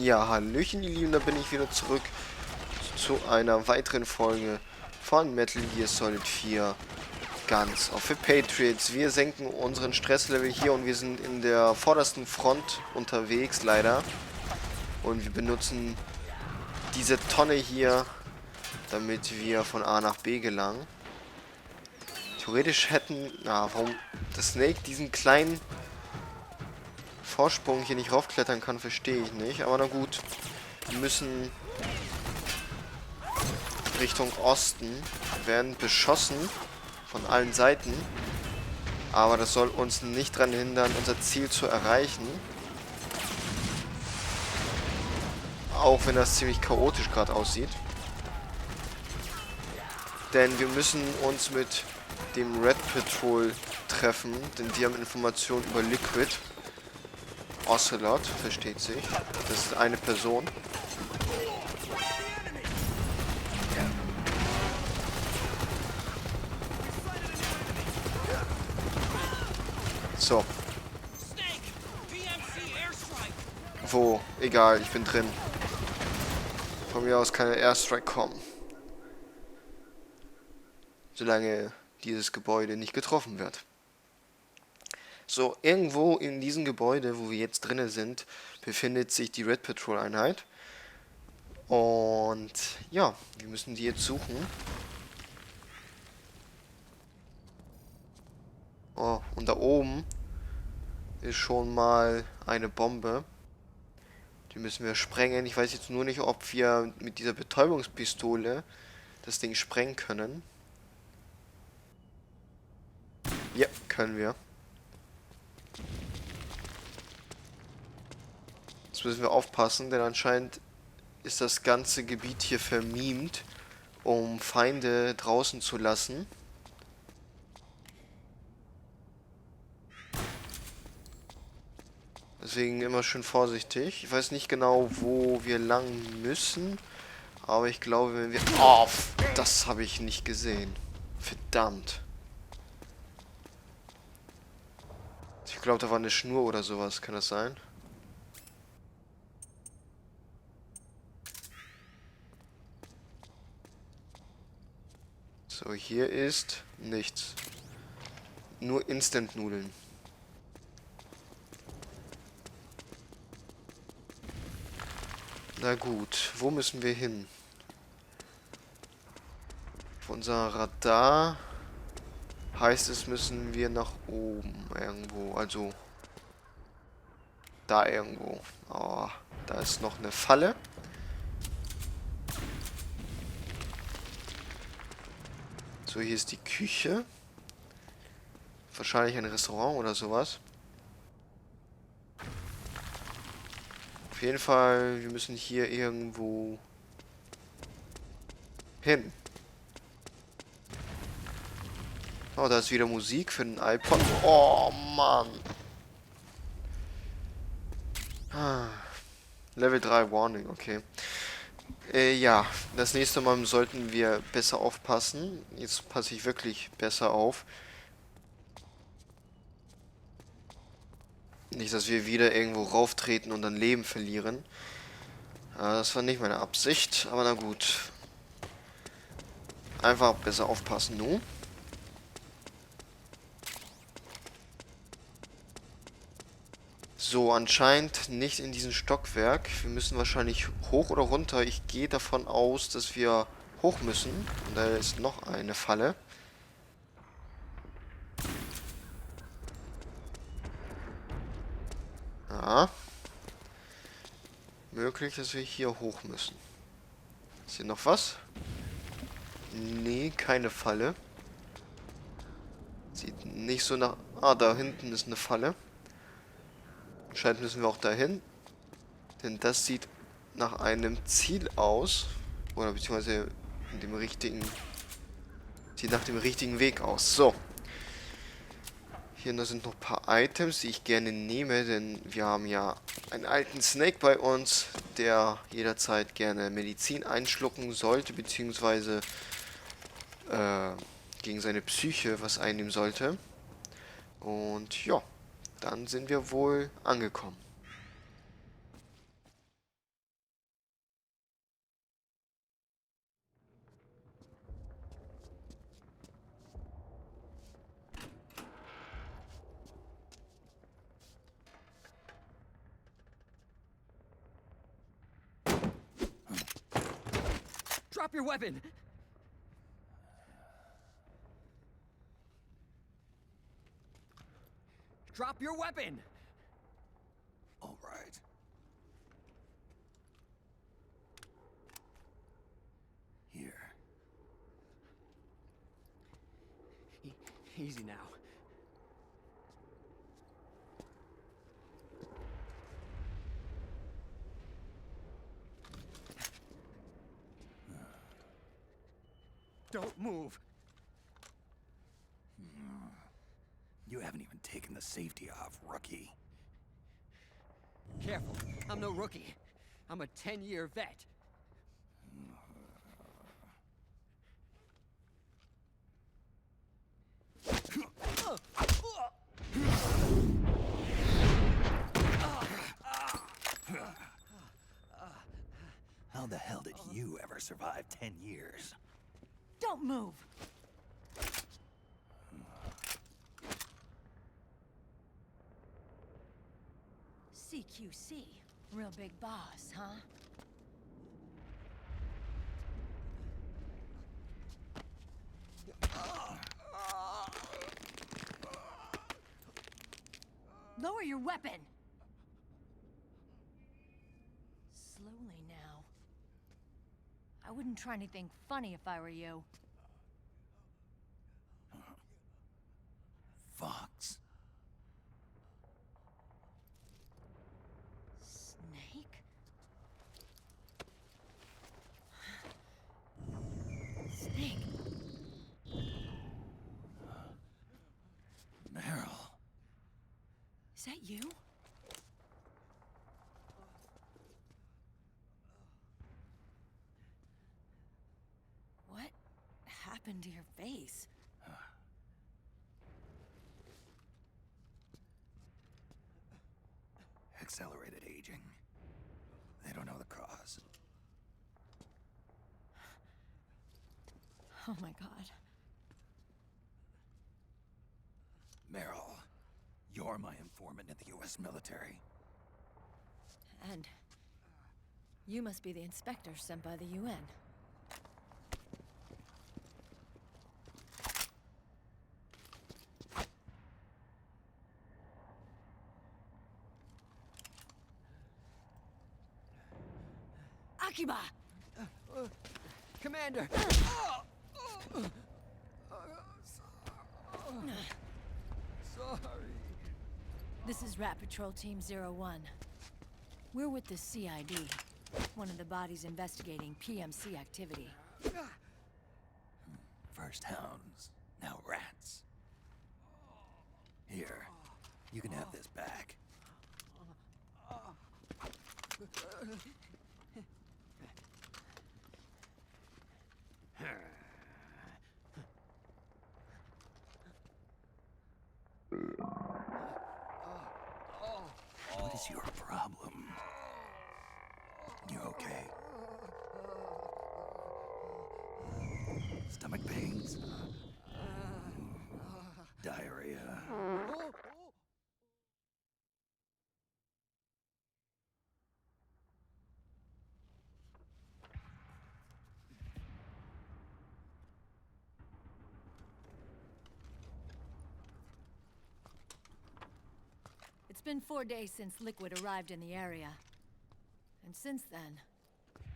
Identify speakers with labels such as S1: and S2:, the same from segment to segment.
S1: Ja, hallöchen, ihr Lieben, da bin ich wieder zurück zu einer weiteren Folge von Metal Gear Solid 4 ganz auf für Patriots. Wir senken unseren Stresslevel hier und wir sind in der vordersten Front unterwegs, leider. Und wir benutzen diese Tonne hier, damit wir von A nach B gelangen. Theoretisch hätten... Na, warum das Snake diesen kleinen Vorsprung hier nicht raufklettern kann, verstehe ich nicht. Aber na gut, wir müssen Richtung Osten, werden beschossen von allen Seiten. Aber das soll uns nicht daran hindern, unser Ziel zu erreichen. Auch wenn das ziemlich chaotisch gerade aussieht. Denn wir müssen uns mit dem Red Patrol treffen, denn die haben Informationen über Liquid. Ocelot, versteht sich. Das ist eine Person. So. Wo? Egal, ich bin drin. Von mir aus kann der Airstrike kommen. Solange dieses Gebäude nicht getroffen wird. So, irgendwo in diesem Gebäude, wo wir jetzt drinne sind, befindet sich die Red Patrol Einheit. Und ja, wir müssen die jetzt suchen. Oh, und da oben ist schon mal eine Bombe. Die müssen wir sprengen. Ich weiß jetzt nur nicht, ob wir mit dieser Betäubungspistole das Ding sprengen können. Ja, können wir. Jetzt müssen wir aufpassen, denn anscheinend ist das ganze Gebiet hier vermint, um Feinde draußen zu lassen. Deswegen immer schön vorsichtig. Ich weiß nicht genau, wo wir lang müssen, aber ich glaube, wenn wir... Oh, das habe ich nicht gesehen. Verdammt. Ich glaube, da war eine Schnur oder sowas. Kann das sein? So, hier ist nichts. Nur Instant-Nudeln. Na gut, wo müssen wir hin? Auf unser Radar heißt es, müssen wir nach oben irgendwo. Also da irgendwo. Oh, da ist noch eine Falle. So, hier ist die Küche. Wahrscheinlich ein Restaurant oder sowas. Auf jeden Fall, wir müssen hier irgendwo hin. Oh, da ist wieder Musik für den iPod. Oh, Mann. Level 3 Warning, okay. Ja, das nächste Mal sollten wir besser aufpassen. Jetzt passe ich wirklich besser auf. Nicht, dass wir wieder irgendwo rauftreten und dann Leben verlieren. Das war nicht meine Absicht, aber na gut. Einfach besser aufpassen, nun. So, anscheinend nicht in diesem Stockwerk. Wir müssen wahrscheinlich hoch oder runter. Ich gehe davon aus, dass wir hoch müssen. Und da ist noch eine Falle. Ja. Möglich, dass wir hier hoch müssen. Ist hier noch was? Nee, keine Falle. Sieht nicht so nach... Ah, da hinten ist eine Falle. Anscheinend müssen wir auch dahin. Denn das sieht nach einem Ziel aus. Oder beziehungsweise in dem richtigen... Sieht nach dem richtigen Weg aus. So. Hier sind noch ein paar Items, die ich gerne nehme, denn wir haben ja einen alten Snake bei uns, der jederzeit gerne Medizin einschlucken sollte, beziehungsweise gegen seine Psyche was einnehmen sollte. Und ja, dann sind wir wohl angekommen.
S2: Drop your weapon! Drop your weapon!
S3: All right. Here.
S2: Easy now. Don't move.
S3: You haven't even taken the safety off, rookie.
S2: Careful, I'm no rookie. I'm a 10-year vet.
S3: How the hell did you ever survive 10 years?
S4: Don't move! CQC. Real big boss, huh? Lower your weapon! Slowly now. I wouldn't try anything funny if I were you.
S3: Fox.
S4: Snake? Snake?
S3: Meryl.
S4: Is that you? What happened to your face?
S3: Accelerated aging. They don't know the cause.
S4: Oh my god.
S3: Meryl, you're my informant in the US military.
S4: And you must be the inspector sent by the UN. Akiba!
S2: Commander! Sorry.
S4: This is Rat Patrol Team 01. We're with the CID, one of the bodies investigating PMC activity.
S3: First hounds, now rats. Here, you can have this back. What is your problem? You okay? Stomach pains? Diarrhea?
S4: It's been 4 days since Liquid arrived in the area. And since then,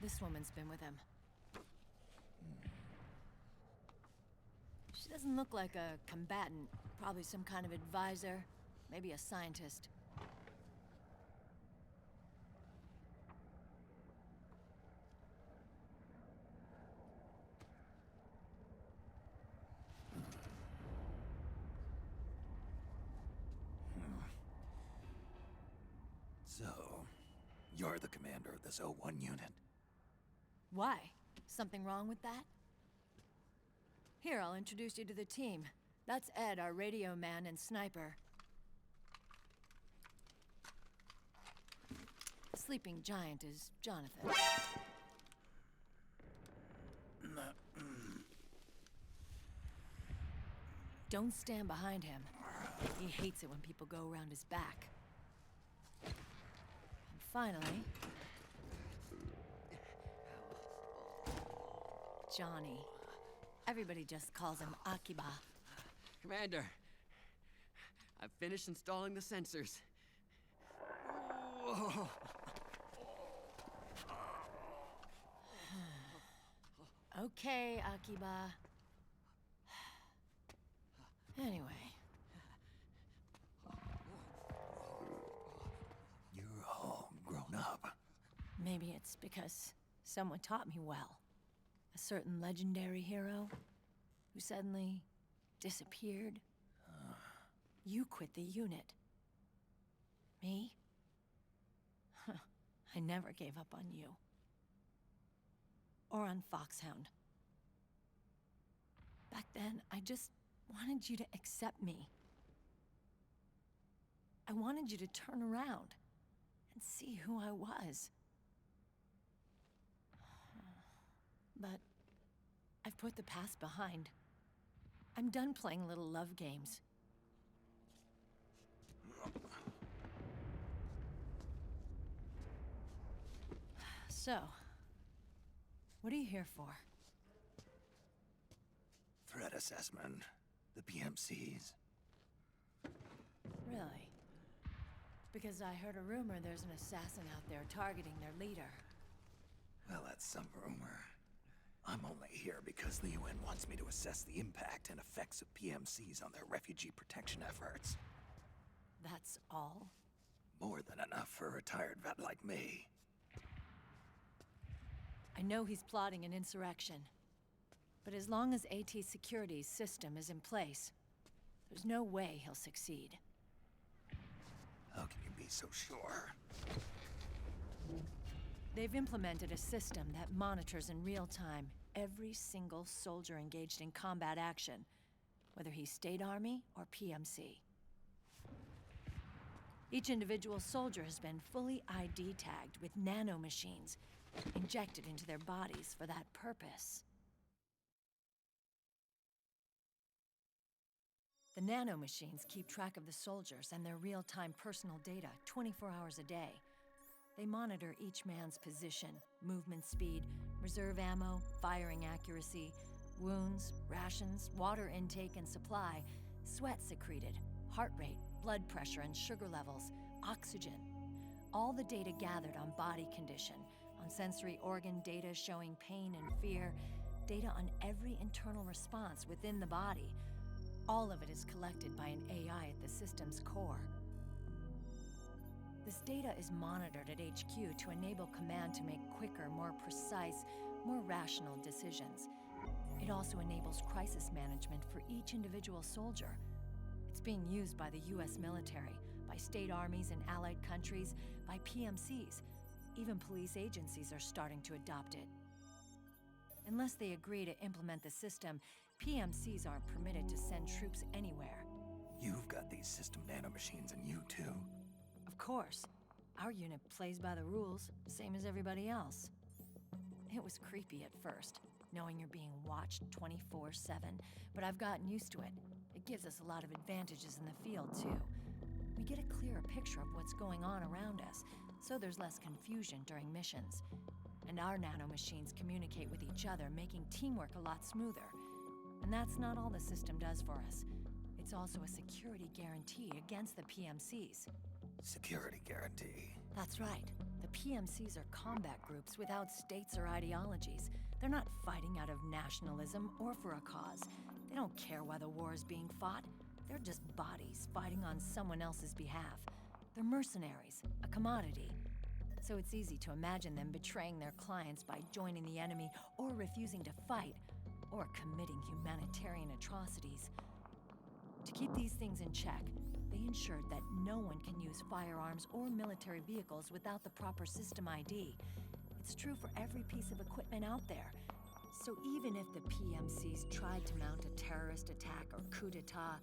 S4: this woman's been with him. She doesn't look like a combatant. Probably some kind of advisor, maybe a scientist.
S3: So, you're the commander of this O1 unit.
S4: Why? Something wrong with that? Here, I'll introduce you to the team. That's Ed, our radio man and sniper. Sleeping giant is Jonathan. Don't stand behind him. He hates it when people go around his back. And finally... Johnny. Everybody just calls him Akiba.
S2: Commander, I've finished installing the sensors. Whoa.
S4: Okay, Akiba. Anyway,
S3: You're all grown up.
S4: maybe it's because someone taught me well. A certain legendary hero who suddenly disappeared. You quit the unit. Me? I never gave up on you. Or on Foxhound. Back then, I just wanted you to accept me. I wanted you to turn around and see who I was. But I've put the past behind. I'm done playing little love games. So, what are you here for?
S3: Threat assessment. The PMCs.
S4: Really? Because I heard a rumor there's an assassin out there targeting their leader.
S3: Well, that's some rumor. I'm only here because the UN wants me to assess the impact and effects of PMCs on their refugee protection efforts.
S4: That's all?
S3: More than enough for a retired vet like me.
S4: I know he's plotting an insurrection. But as long as AT Security's system is in place, there's no way he'll succeed.
S3: How can you be so sure?
S4: They've implemented a system that monitors in real time every single soldier engaged in combat action, whether he's State Army or PMC. Each individual soldier has been fully ID tagged with nanomachines injected into their bodies for that purpose. The nanomachines keep track of the soldiers and their real-time personal data 24 hours a day. They monitor each man's position, movement speed, reserve ammo, firing accuracy, wounds, rations, water intake and supply, sweat secreted, heart rate, blood pressure and sugar levels, oxygen. All the data gathered on body condition, on sensory organ data showing pain and fear, data on every internal response within the body. All of it is collected by an AI at the system's core. This data is monitored at HQ to enable command to make quicker, more precise, more rational decisions. It also enables crisis management for each individual soldier. It's being used by the US military, by state armies in allied countries, by PMCs. Even police agencies are starting to adopt it. Unless they agree to implement the system, PMCs aren't permitted to send troops anywhere.
S3: You've got these system nanomachines in you too.
S4: Of course. Our unit plays by the rules, same as everybody else. It was creepy at first, knowing you're being watched 24/7, but I've gotten used to it. It gives us a lot of advantages in the field, too. We get a clearer picture of what's going on around us, so there's less confusion during missions. And our nanomachines communicate with each other, making teamwork a lot smoother. And that's not all the system does for us. It's also a security guarantee against the PMCs.
S3: Security guarantee.
S4: That's right. The PMCs are combat groups without states or ideologies. They're not fighting out of nationalism or for a cause. They don't care why the war is being fought. They're just bodies fighting on someone else's behalf. They're mercenaries, a commodity. So it's easy to imagine them betraying their clients by joining the enemy or refusing to fight, or committing humanitarian atrocities. To keep these things in check, they ensured that no one can use firearms or military vehicles without the proper system ID. It's true for every piece of equipment out there. So even if the PMCs tried to mount a terrorist attack or coup d'etat,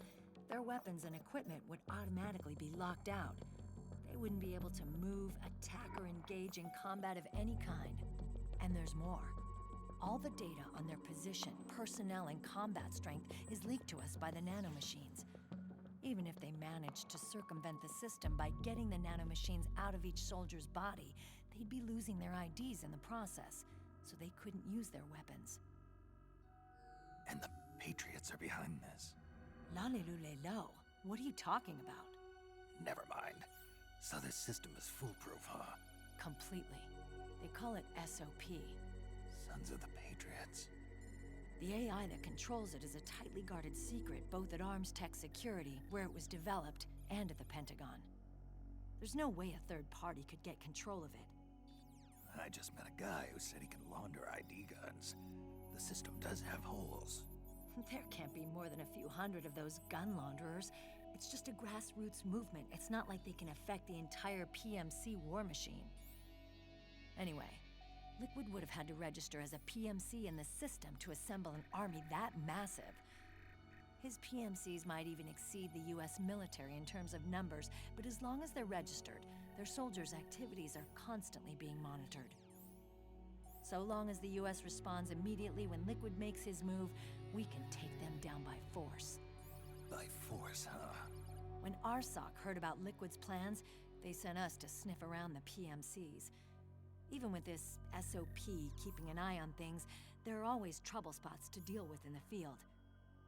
S4: their weapons and equipment would automatically be locked out. They wouldn't be able to move, attack, or engage in combat of any kind. And there's more. All the data on their position, personnel, and combat strength is leaked to us by the nanomachines. Even if they managed to circumvent the system by getting the nanomachines out of each soldier's body, they'd be losing their IDs in the process, so they couldn't use their weapons.
S3: And the Patriots are behind this.
S4: Lalilulelo. What are you talking about?
S3: Never mind. So this system is foolproof, huh?
S4: Completely. They call it SOP.
S3: Sons of the Patriots.
S4: The AI that controls it is a tightly guarded secret, both at Arms Tech Security, where it was developed, and at the Pentagon. There's no way a third party could get control of it.
S3: I just met a guy who said he can launder ID guns. The system does have holes.
S4: There can't be more than a few hundred of those gun launderers. It's just a grassroots movement. It's not like they can affect the entire PMC war machine. Anyway, Liquid would have had to register as a PMC in the system to assemble an army that massive. His PMCs might even exceed the US military in terms of numbers, but as long as they're registered, their soldiers' activities are constantly being monitored. So long as the US responds immediately when Liquid makes his move, we can take them down by force.
S3: By force, huh?
S4: When RSOC heard about Liquid's plans, they sent us to sniff around the PMCs. Even with this SOP keeping an eye on things, there are always trouble spots to deal with in the field.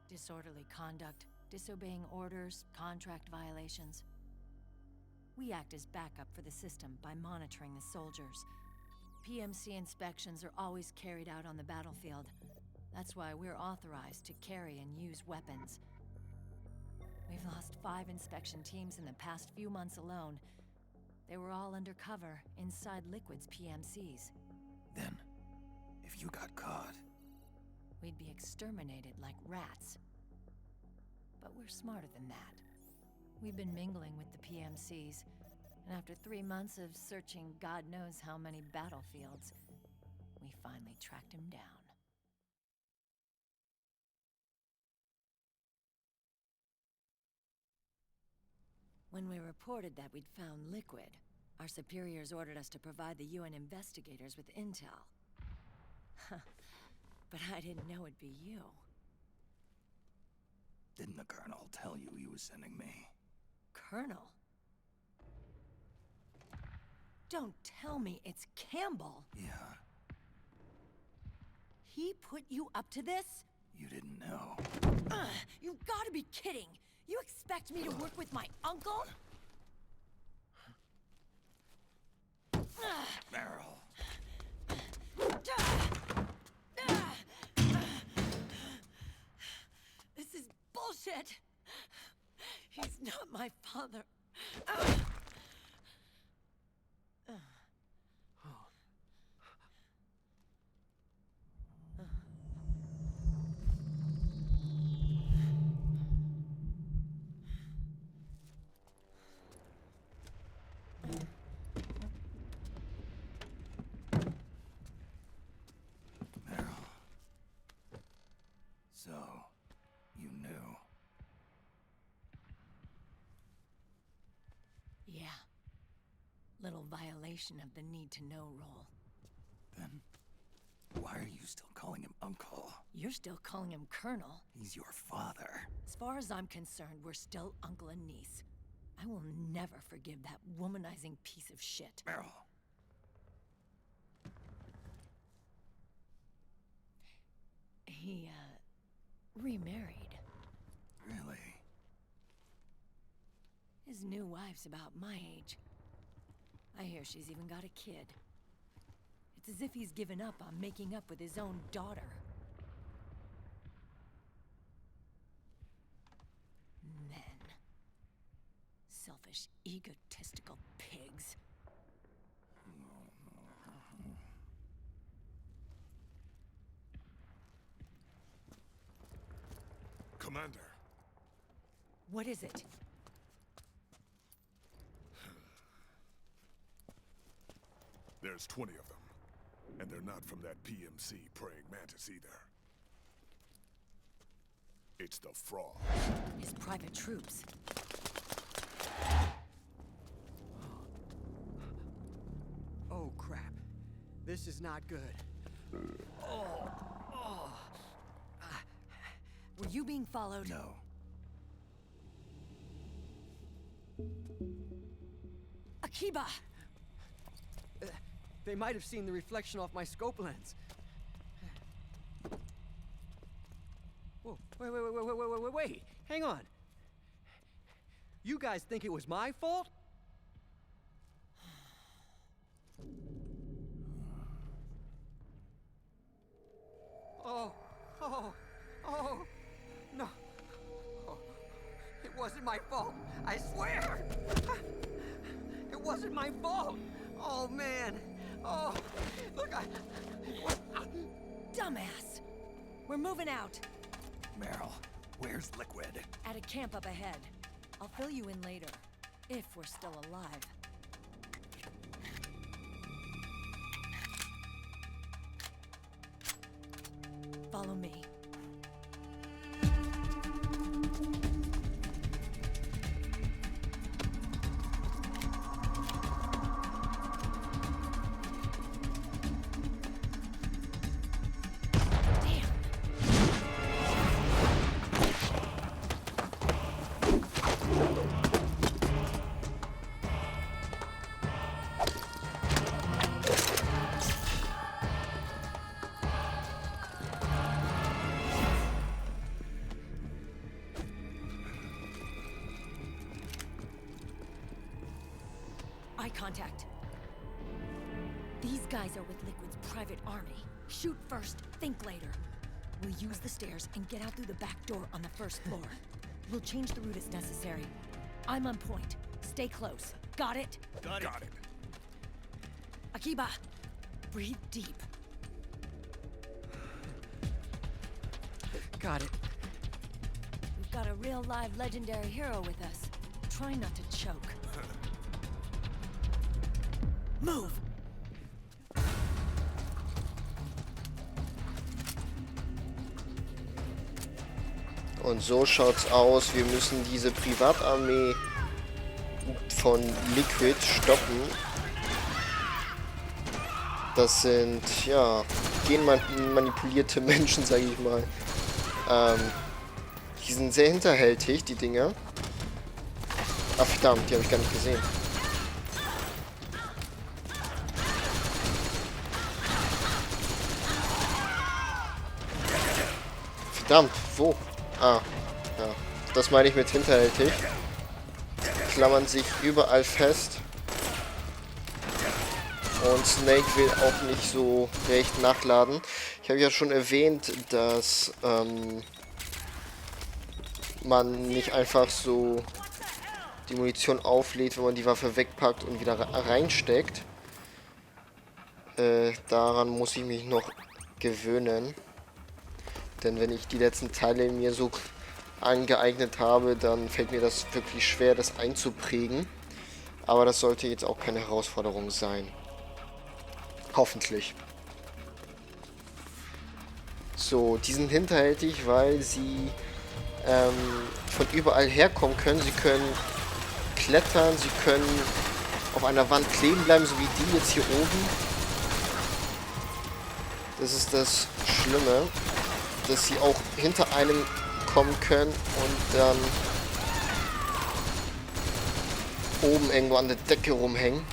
S4: Disorderly conduct, disobeying orders, contract violations. We act as backup for the system by monitoring the soldiers. PMC inspections are always carried out on the battlefield. That's why we're authorized to carry and use weapons. We've lost 5 inspection teams in the past few months alone. They were all undercover, inside Liquid's PMCs.
S3: Then, if you got caught...
S4: We'd be exterminated like rats. But we're smarter than that. We've been mingling with the PMCs, and after 3 months of searching God knows how many battlefields, we finally tracked him down. When we reported that we'd found Liquid, our superiors ordered us to provide the UN investigators with intel. But I didn't know it'd be you.
S3: Didn't the Colonel tell you he was sending me?
S4: Colonel? Don't tell me it's Campbell.
S3: Yeah,
S4: He put you up to this?
S3: you didn't know.
S4: You've got to be kidding! You expect me to work with my uncle?
S3: Meryl.
S4: This is bullshit! He's not my father.
S3: Meryl. So, you knew.
S4: Yeah. Little violation of the need-to-know rule.
S3: Then, why are you still calling him Uncle?
S4: You're still calling him Colonel.
S3: He's your father.
S4: As far as I'm concerned, we're still uncle and niece. I will never forgive that womanizing piece of shit.
S3: Meryl.
S4: He, remarried.
S3: Really?
S4: His new wife's about my age. I hear she's even got a kid. It's as if he's given up on making up with his own daughter. Men. Selfish, egotistical pigs.
S5: Commander,
S4: What is it?
S5: there's 20 of them. And they're not from that PMC praying mantis either. It's the fraud.
S4: His private troops.
S2: Oh, crap. This is not good.
S4: Were you being followed?
S3: No.
S4: Akiba!
S2: They might have seen the reflection off my scope lens. Whoa, wait. Hang on. You guys think it was my fault? Oh, no. Oh, it wasn't my fault. I swear. It wasn't my fault. Oh, man. Oh, look,
S4: Dumbass! We're moving out.
S3: Meryl, where's Liquid?
S4: At a camp up ahead. I'll fill you in later. If we're still alive. Follow me. Eye contact. These guys are with Liquid's private army. Shoot first, think later. We'll use the stairs and get out through the back door on the first floor. We'll change the route as necessary. I'm on point. Stay close. Got it?
S5: Got it.
S4: Akiba, breathe deep.
S2: got it.
S4: We've got a real live legendary hero with us. Try not to choke. Move!
S1: Und so schaut's aus. Wir müssen diese Privatarmee von Liquid stoppen. Das sind, ja, genmanipulierte Menschen, sage ich mal. Die sind sehr hinterhältig, die Dinger. Ach verdammt, die habe ich gar nicht gesehen. Verdammt, wo? Ah, ja. Das meine ich mit hinterhältig. Klammern sich überall fest. Und Snake will auch nicht so recht nachladen. Ich habe ja schon erwähnt, dass man nicht einfach so die Munition auflädt, wenn man die Waffe wegpackt und wieder reinsteckt. Daran muss ich mich noch gewöhnen. Denn wenn ich die letzten Teile mir so angeeignet habe, dann fällt mir das wirklich schwer, das einzuprägen. Aber das sollte jetzt auch keine Herausforderung sein. Hoffentlich. So, die sind hinterhältig, weil sie von überall herkommen können. Sie können klettern, sie können auf einer Wand kleben bleiben, so wie die jetzt hier oben. Das ist das Schlimme, dass sie auch hinter einem kommen können und dann oben irgendwo an der Decke rumhängen.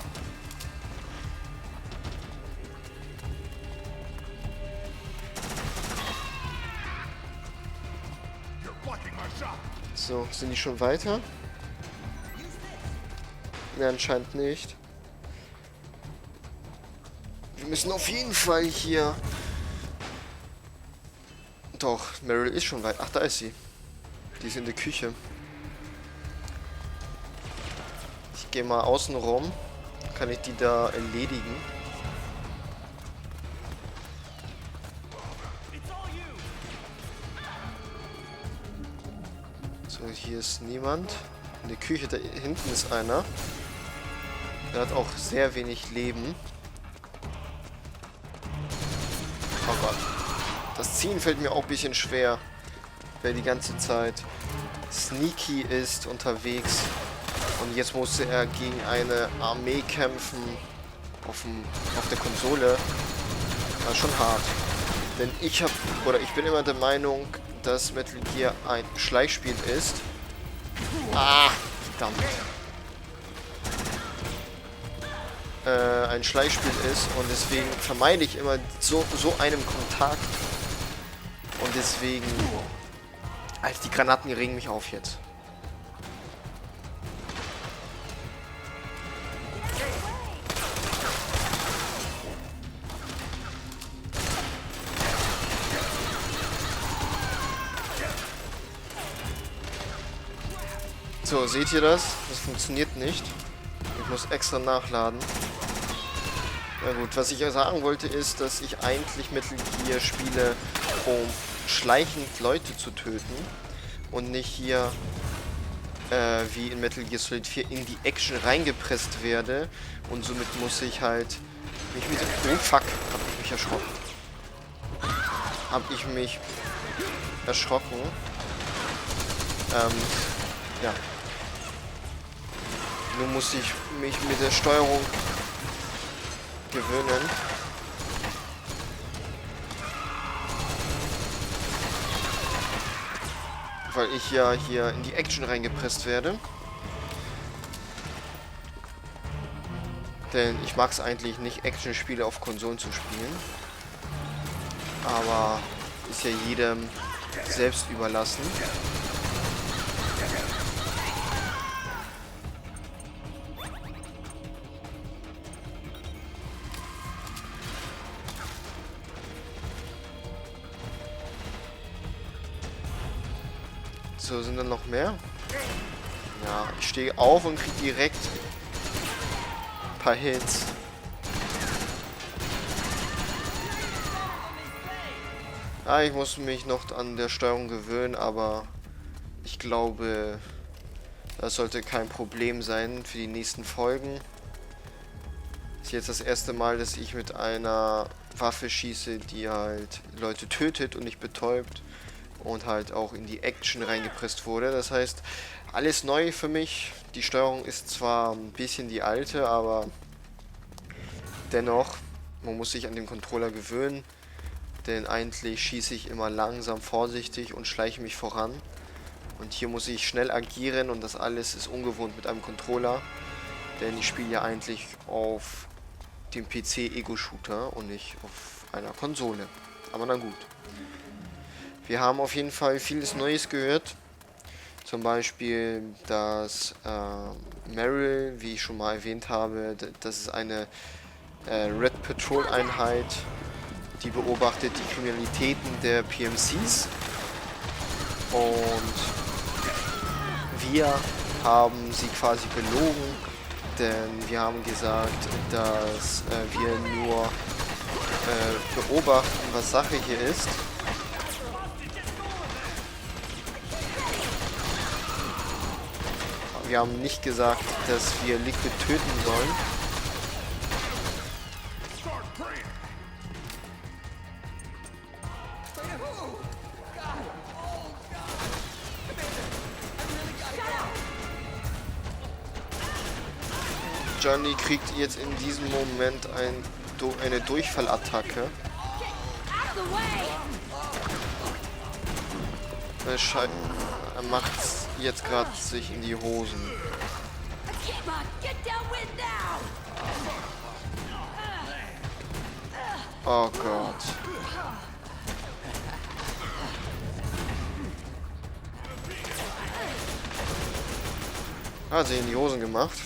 S1: So, sind die schon weiter? Ne, anscheinend nicht. Wir müssen auf jeden Fall hier... Doch, Meryl ist schon weit. Ach, da ist sie. Die ist in der Küche. Ich gehe mal außen rum. Kann ich die da erledigen? So, hier ist niemand. In der Küche da hinten ist einer. Der hat auch sehr wenig Leben. Oh Gott. Das Ziehen fällt mir auch ein bisschen schwer. Wer die ganze Zeit sneaky ist unterwegs. Und jetzt musste er gegen eine Armee kämpfen. Auf der Konsole. War schon hart. Denn ich bin immer der Meinung, dass Metal Gear ein Schleichspiel ist. Ah, verdammt. Ein Schleichspiel ist und deswegen vermeide ich immer so einem Kontakt. Und deswegen Alter, die Granaten, die regen mich auf jetzt. So, seht ihr das? Das funktioniert nicht. Ich muss extra nachladen. Na gut, was ich ja sagen wollte ist, dass ich eigentlich Metal Gear spiele, um schleichend Leute zu töten und nicht hier wie in Metal Gear Solid 4 in die Action reingepresst werde und somit muss ich halt mich mit... Oh fuck, hab ich mich erschrocken. Ja. Nun muss ich mich mit der Steuerung gewöhnen. Weil ich ja hier in die Action reingepresst werde. Denn ich mag es eigentlich nicht, Action-Spiele auf Konsolen zu spielen. Aber ist ja jedem selbst überlassen. So, sind dann noch mehr? Ja, ich stehe auf und kriege direkt ein paar Hits. Ja, ich muss mich noch an der Steuerung gewöhnen, aber ich glaube, das sollte kein Problem sein für die nächsten Folgen. Ist jetzt das erste Mal, dass ich mit einer Waffe schieße, die halt Leute tötet und nicht betäubt. Und halt auch in die Action reingepresst wurde. Das heißt, alles neu für mich. Die Steuerung ist zwar ein bisschen die alte, aber dennoch, man muss sich an den Controller gewöhnen. Denn eigentlich schieße ich immer langsam, vorsichtig und schleiche mich voran. Und hier muss ich schnell agieren und das alles ist ungewohnt mit einem Controller. Denn ich spiele ja eigentlich auf dem PC-Ego-Shooter und nicht auf einer Konsole. Aber na gut. Wir haben auf jeden Fall vieles Neues gehört. Zum Beispiel, dass Meryl, wie ich schon mal erwähnt habe, das ist eine Red Patrol Einheit, die beobachtet die Kriminalitäten der PMCs. Und wir haben sie quasi belogen, denn wir haben gesagt, dass wir nur beobachten, was Sache hier ist. Wir haben nicht gesagt, dass wir Liquid töten sollen. Johnny kriegt jetzt in diesem Moment eine Durchfallattacke. Er macht jetzt gerade sich in die Hosen. Oh Gott. Hat sich in die Hosen gemacht.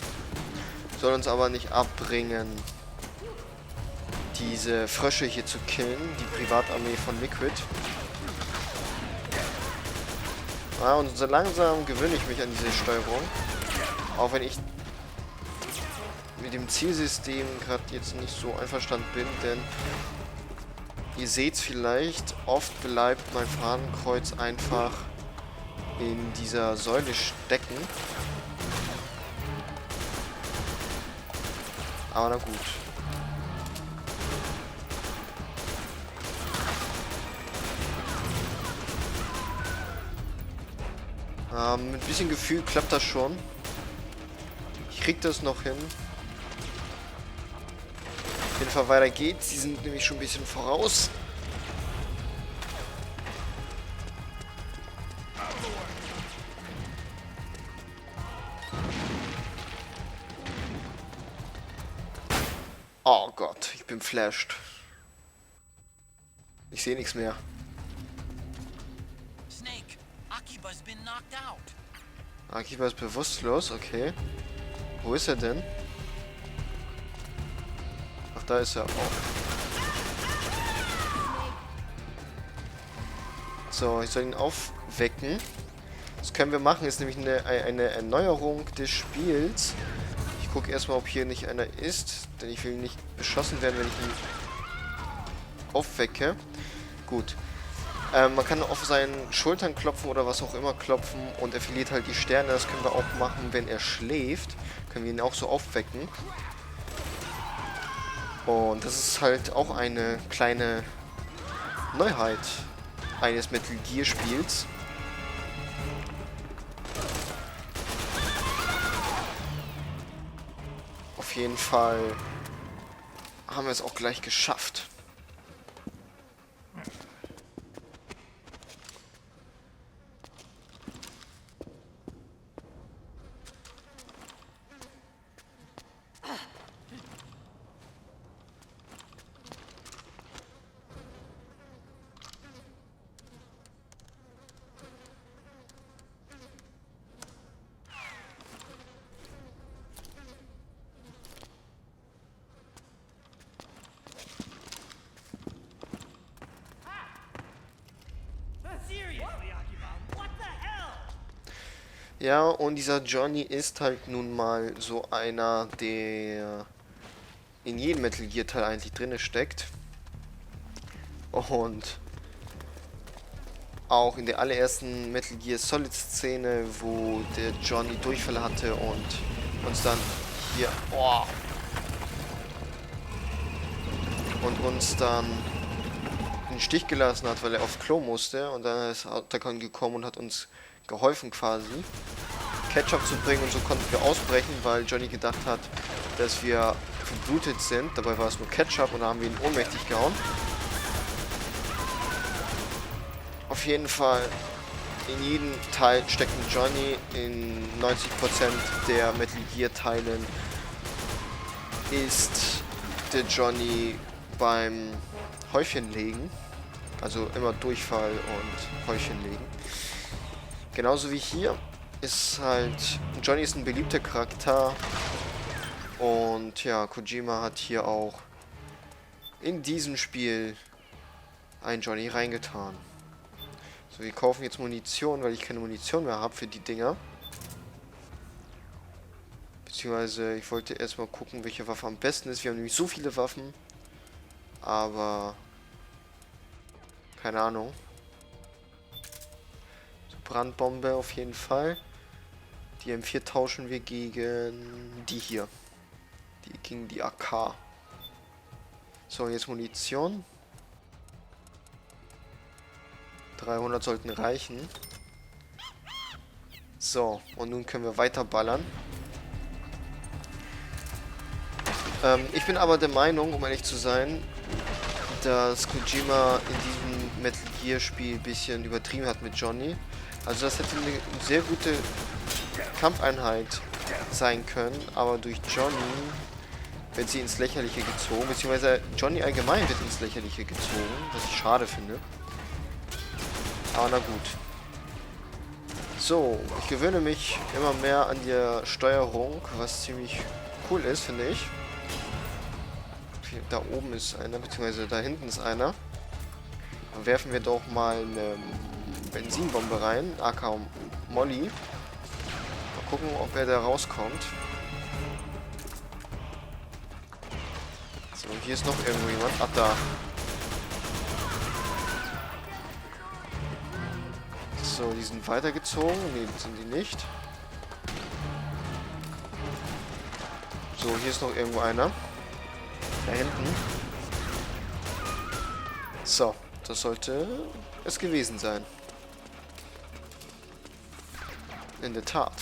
S1: Soll uns aber nicht abbringen, diese Frösche hier zu killen, die Privatarmee von Liquid. Ja, und so langsam gewöhne ich mich an diese Steuerung. Auch wenn ich mit dem Zielsystem gerade jetzt nicht so einverstanden bin, denn ihr seht es vielleicht, oft bleibt mein Fahnenkreuz einfach in dieser Säule stecken. Aber na gut. Mit ein bisschen Gefühl klappt das schon. Ich krieg das noch hin. Auf jeden Fall weiter geht's. Sie sind nämlich schon ein bisschen voraus. Oh Gott, ich bin flashed. Ich sehe nichts mehr.
S2: Snake, Aki
S6: Akiba's been knocked out.
S1: Akiba ist bewusstlos, okay. Wo ist er denn? Ach, da ist er auch. So, ich soll ihn aufwecken. Was können wir machen, ist nämlich eine Erneuerung des Spiels. Ich gucke erstmal, ob hier nicht einer ist, denn ich will nicht beschossen werden, wenn ich ihn aufwecke. Gut. Man kann auf seinen Schultern klopfen oder was auch immer klopfen und er verliert halt die Sterne. Das können wir auch machen, wenn er schläft. Können wir ihn auch so aufwecken. Und das ist halt auch eine kleine Neuheit eines Metal Gear Spiels. Auf jeden Fall haben wir es auch gleich geschafft. Ja, und dieser Johnny ist halt nun mal so einer, der in jedem Metal Gear Teil eigentlich drinne steckt. Und auch in der allerersten Metal Gear Solid Szene, wo der Johnny Durchfälle hatte und uns dann hier uns dann in den Stich gelassen hat, weil er aufs Klo musste, und dann ist Otacon gekommen und hat uns geholfen quasi, Ketchup zu bringen, und so konnten wir ausbrechen, weil Johnny gedacht hat, dass wir verblutet sind. Dabei war es nur Ketchup und da haben wir ihn ohnmächtig gehauen. Auf jeden Fall, in jedem Teil steckt ein Johnny, in 90% der Metal Gear Teilen ist der Johnny beim Häufchenlegen, also immer Durchfall und Häufchenlegen. Genauso wie hier ist halt, Johnny ist ein beliebter Charakter und ja, Kojima hat hier auch in diesem Spiel einen Johnny reingetan. So, wir kaufen jetzt Munition, weil ich keine Munition mehr habe für die Dinger. Beziehungsweise, ich wollte erstmal gucken, welche Waffe am besten ist. Wir haben nämlich so viele Waffen, aber keine Ahnung. Brandbombe auf jeden Fall. Die M4 tauschen wir gegen die hier. Gegen die AK. So, jetzt Munition. 300 sollten reichen. So, und nun können wir weiter ballern. Ich bin aber der Meinung, um ehrlich zu sein, dass Kojima in diesem Metal Gear Spiel ein bisschen übertrieben hat mit Johnny. Also das hätte eine sehr gute Kampfeinheit sein können, aber durch Johnny wird sie ins Lächerliche gezogen, beziehungsweise Johnny allgemein wird ins Lächerliche gezogen, was ich schade finde. Aber na gut. So, ich gewöhne mich immer mehr an die Steuerung, was ziemlich cool ist, finde ich. Da oben ist einer, beziehungsweise da hinten ist einer. Dann werfen wir doch mal eine Benzinbombe rein, AK Molly. Mal gucken, ob er da rauskommt. So, hier ist noch irgendwo jemand. Ach, da. So, die sind weitergezogen. Ne, sind die nicht. So, hier ist noch irgendwo einer. Da hinten. So, das sollte es gewesen sein. In der Tat.